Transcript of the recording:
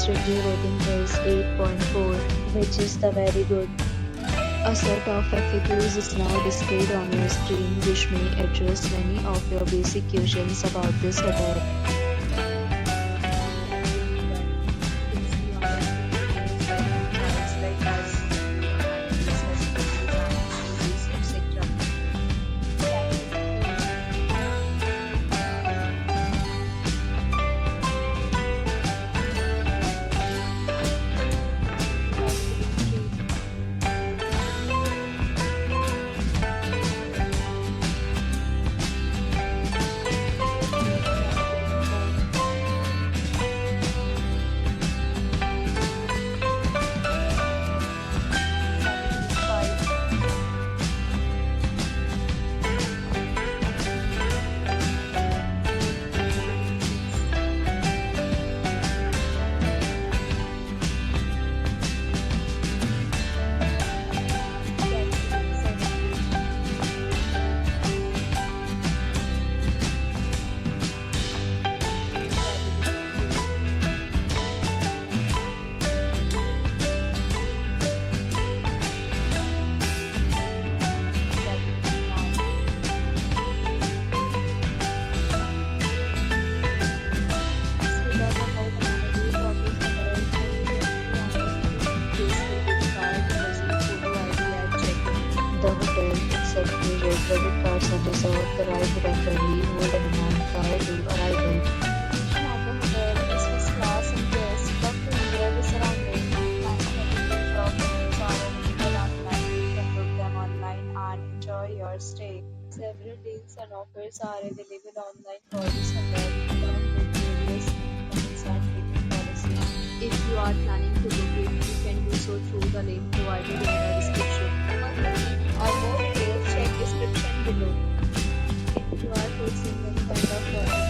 average review rating is 8.4, which is the very good. A set of FAQs is now displayed on your screen, which may address many of your basic questions about this hotel. The hotel accepts major credit cards and reserves the right to temporarily hold an amount prior to arrival. Admission at the hotel is first class and guests love to enjoy the surroundings. Many amenities are available online. You can book them online and enjoy your stay. Several deals and offers are available online for this hotel along with various points and payment policies. If you are planning to book it, you can do so through the link provided in the description. Or more details, check description below. If you are facing any kind of